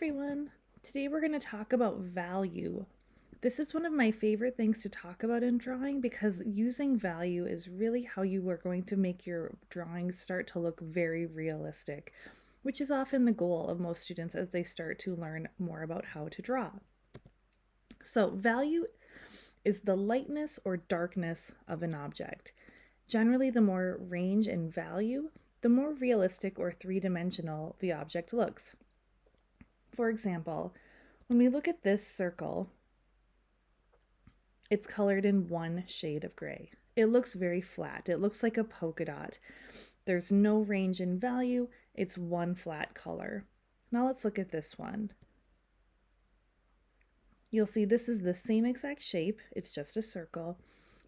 everyone! Today we're going to talk about value. This is one of my favorite things to talk about in drawing because using value is really how you are going to make your drawings start to look very realistic, which is often the goal of most students as they start to learn more about how to draw. So, value is the lightness or darkness of an object. Generally, the more range and value, the more realistic or three-dimensional the object looks. For example, when we look at this circle, it's colored in one shade of gray. It looks very flat. It looks like a polka dot. There's no range in value. It's one flat color. Now let's look at this one. You'll see this is the same exact shape. It's just a circle,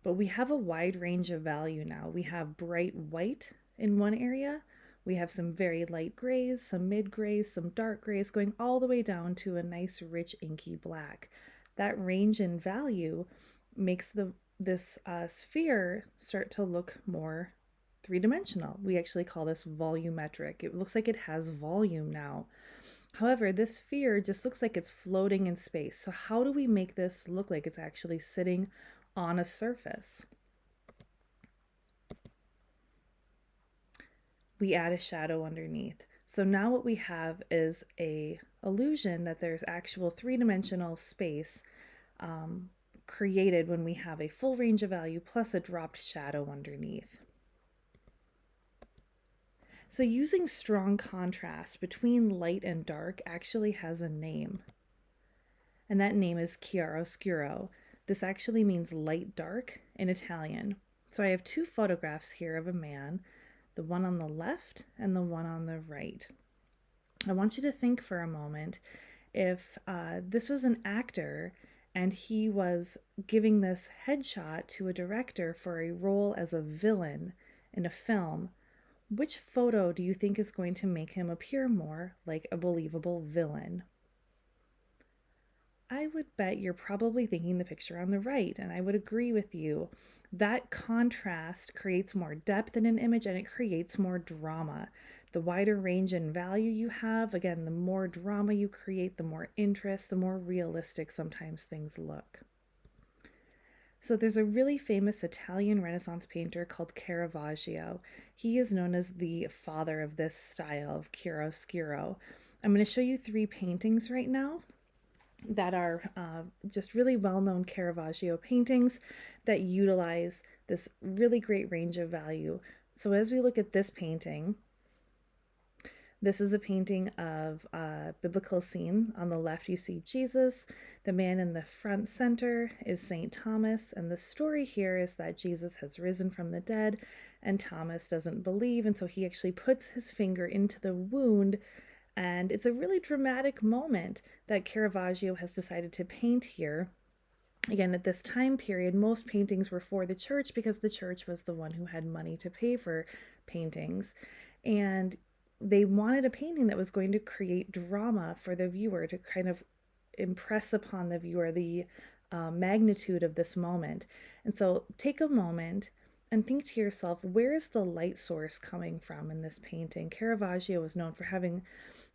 but we have a wide range of value now. We have bright white in one area. We have some very light grays, some mid grays, some dark grays, going all the way down to a nice rich inky black. That range in value makes this sphere start to look more three-dimensional. We actually call this volumetric. It looks like it has volume now. However, this sphere just looks like it's floating in space. So how do we make this look like it's actually sitting on a surface? We add a shadow underneath. So now what we have is a illusion that there's actual three-dimensional space created when we have a full range of value plus a dropped shadow underneath. So using strong contrast between light and dark actually has a name, and that name is chiaroscuro. This actually means light dark in Italian. So I have two photographs here of a man, the one on the left and the one on the right. I want you to think for a moment if this was an actor and he was giving this headshot to a director for a role as a villain in a film, which photo do you think is going to make him appear more like a believable villain? I would bet you're probably thinking the picture on the right, and I would agree with you. That contrast creates more depth in an image and it creates more drama. The wider range and value you have, again, the more drama you create, the more interest, the more realistic sometimes things look. So there's a really famous Italian Renaissance painter called Caravaggio. He is known as the father of this style of chiaroscuro. I'm going to show you three paintings right now that are just really well-known Caravaggio paintings that utilize this really great range of value. So as we look at this painting, this is a painting of a biblical scene. On the left, you see Jesus. The man in the front center is St. Thomas. And the story here is that Jesus has risen from the dead and Thomas doesn't believe. And so he actually puts his finger into the wound. And it's a really dramatic moment that Caravaggio has decided to paint here. Again, at this time period, most paintings were for the church because the church was the one who had money to pay for paintings. And they wanted a painting that was going to create drama for the viewer, to kind of impress upon the viewer the magnitude of this moment. And so take a moment and think to yourself, where is the light source coming from in this painting? Caravaggio was known for having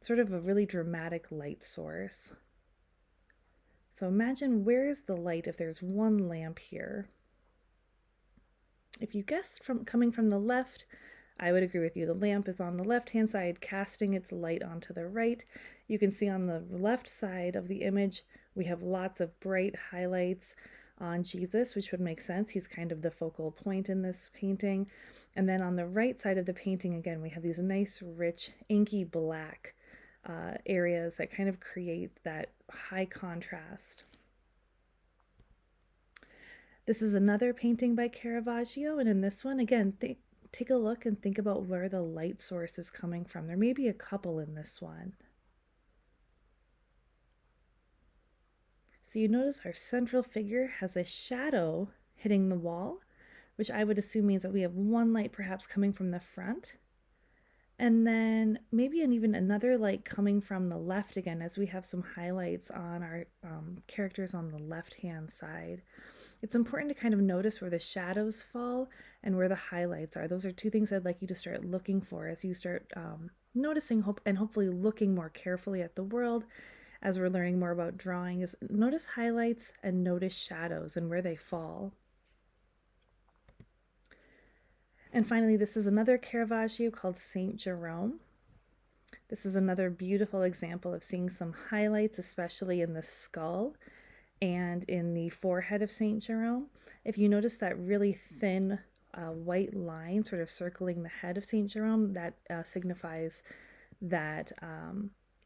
sort of a really dramatic light source. So imagine, where is the light if there's one lamp here? If you guessed coming from the left, I would agree with you. The lamp is on the left-hand side, casting its light onto the right. You can see on the left side of the image, we have lots of bright highlights on Jesus, which would make sense. He's kind of the focal point in this painting. And then on the right side of the painting, again, we have these nice, rich, inky black areas that kind of create that high contrast. This is another painting by Caravaggio, and in this one, again, take a look and think about where the light source is coming from. There may be a couple in this one. So you notice our central figure has a shadow hitting the wall, which I would assume means that we have one light perhaps coming from the front. And then maybe even another light coming from the left again, as we have some highlights on our characters on the left-hand side. It's important to kind of notice where the shadows fall and where the highlights are. Those are two things I'd like you to start looking for as you start noticing and hopefully looking more carefully at the world as we're learning more about drawing is notice highlights and notice shadows and where they fall. And finally, this is another Caravaggio called Saint Jerome. This is another beautiful example of seeing some highlights, especially in the skull and in the forehead of Saint Jerome. If you notice that really thin white line sort of circling the head of Saint Jerome, that signifies that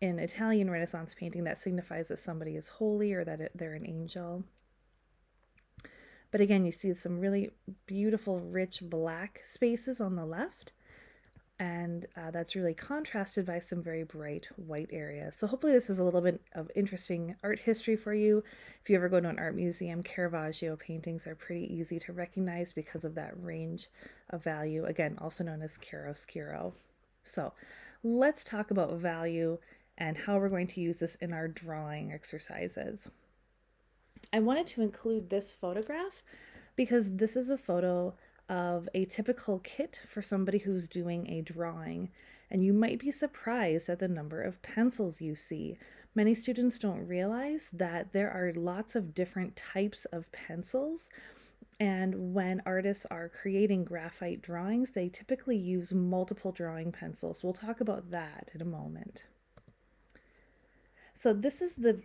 in Italian Renaissance painting, that signifies that somebody is holy or that they're an angel. But again, you see some really beautiful, rich black spaces on the left, and that's really contrasted by some very bright white areas. So hopefully this is a little bit of interesting art history for you. If you ever go to an art museum, Caravaggio paintings are pretty easy to recognize because of that range of value, again, also known as chiaroscuro. So let's talk about value and how we're going to use this in our drawing exercises. I wanted to include this photograph because this is a photo of a typical kit for somebody who's doing a drawing, and you might be surprised at the number of pencils you see. Many students don't realize that there are lots of different types of pencils, and when artists are creating graphite drawings, they typically use multiple drawing pencils. We'll talk about that in a moment. So this is the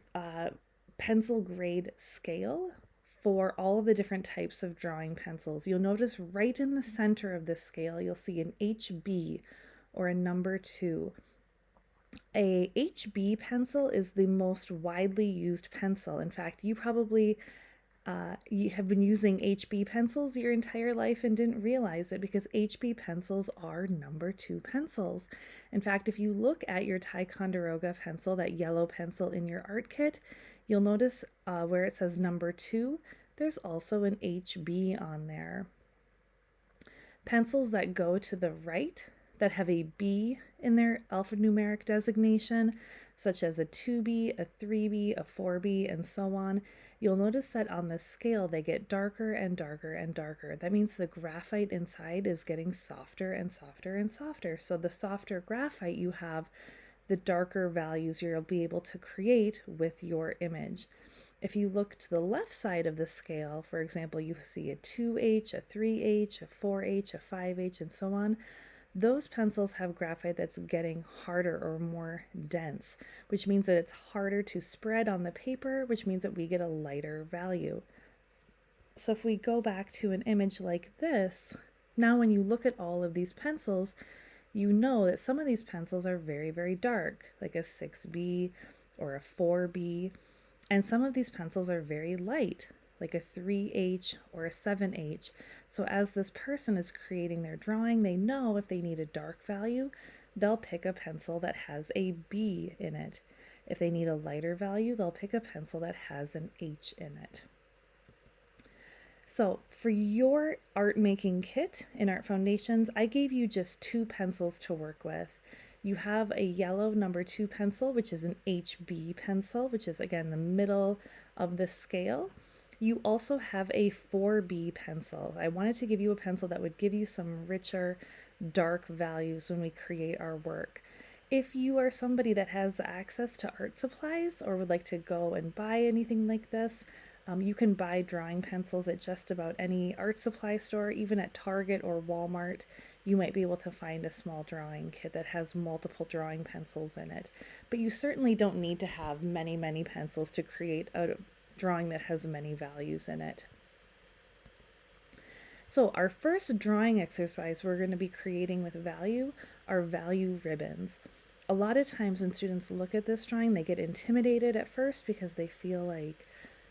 pencil grade scale for all of the different types of drawing pencils. You'll notice right in the center of this scale, you'll see an HB or a number 2. A HB pencil is the most widely used pencil. In fact, you probably you have been using HB pencils your entire life and didn't realize it because HB pencils are number 2 pencils. In fact, if you look at your Ticonderoga pencil, that yellow pencil in your art kit, you'll notice where it says number 2, there's also an HB on there. Pencils that go to the right that have a B in their alphanumeric designation, such as a 2B, a 3B, a 4B, and so on, you'll notice that on the scale they get darker and darker and darker. That means the graphite inside is getting softer and softer and softer. So the softer graphite you have, the darker values you'll be able to create with your image. If you look to the left side of the scale, for example, you see a 2H, a 3H, a 4H, a 5H, and so on. Those pencils have graphite that's getting harder or more dense, which means that it's harder to spread on the paper, which means that we get a lighter value. So if we go back to an image like this, now when you look at all of these pencils, you know that some of these pencils are very, very dark, like a 6B or a 4B, and some of these pencils are very light, like a 3H or a 7H. So as this person is creating their drawing, they know if they need a dark value, they'll pick a pencil that has a B in it. If they need a lighter value, they'll pick a pencil that has an H in it. So for your art making kit in Art Foundations, I gave you just 2 pencils to work with. You have a yellow number 2 pencil, which is an HB pencil, which is again the middle of the scale. You also have a 4B pencil. I wanted to give you a pencil that would give you some richer, dark values when we create our work. If you are somebody that has access to art supplies or would like to go and buy anything like this, you can buy drawing pencils at just about any art supply store, even at Target or Walmart. You might be able to find a small drawing kit that has multiple drawing pencils in it. But you certainly don't need to have many, many pencils to create a drawing that has many values in it. So our first drawing exercise we're going to be creating with value are value ribbons. A lot of times when students look at this drawing, they get intimidated at first because they feel like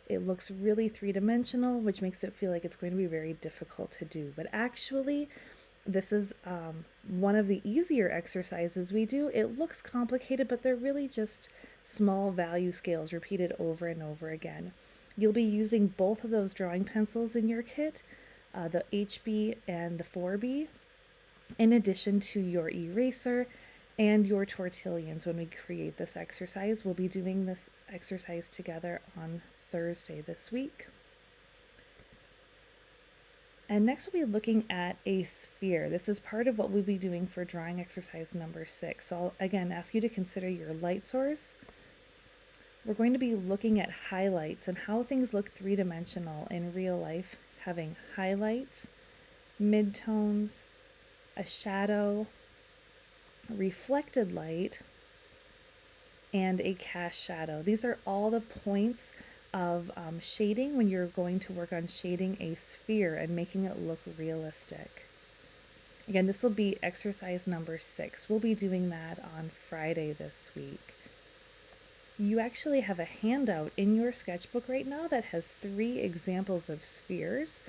it looks really three-dimensional, which makes it feel like it's going to be very difficult to do. But actually, this is one of the easier exercises we do. It looks complicated, but they're really just small value scales repeated over and over again. You'll be using both of those drawing pencils in your kit, the HB and the 4B, in addition to your eraser and your tortillons. When we create this exercise, we'll be doing this exercise together on Thursday this week. And next we'll be looking at a sphere. This is part of what we'll be doing for drawing exercise number 6. So I'll again ask you to consider your light source, We're going to be looking at highlights and how things look three-dimensional in real life, having highlights, midtones, a shadow, reflected light, and a cast shadow. These are all the points of shading when you're going to work on shading a sphere and making it look realistic. Again, this will be exercise number 6. We'll be doing that on Friday this week. You actually have a handout in your sketchbook right now that has 3 examples of spheres.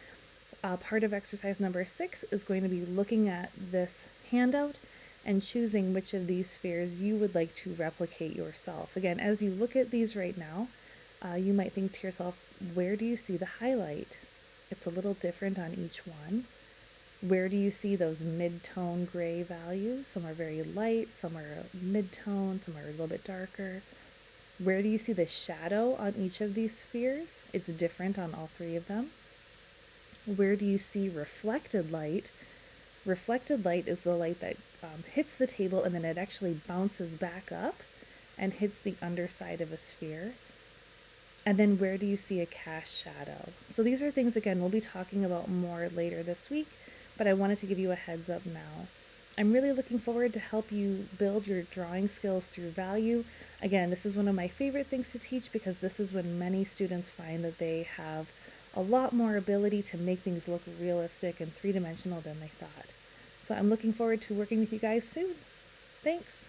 Part of exercise number 6 is going to be looking at this handout and choosing which of these spheres you would like to replicate yourself. Again, as you look at these right now, you might think to yourself, where do you see the highlight? It's a little different on each one. Where do you see those mid-tone gray values? Some are very light, some are mid-tone, some are a little bit darker. Where do you see the shadow on each of these spheres? It's different on all 3 of them. Where do you see reflected light? Reflected light is the light that hits the table and then it actually bounces back up and hits the underside of a sphere. And then where do you see a cast shadow? So these are things, again, we'll be talking about more later this week, but I wanted to give you a heads up now. I'm really looking forward to help you build your drawing skills through value. Again, this is one of my favorite things to teach because this is when many students find that they have a lot more ability to make things look realistic and three-dimensional than they thought. So I'm looking forward to working with you guys soon. Thanks.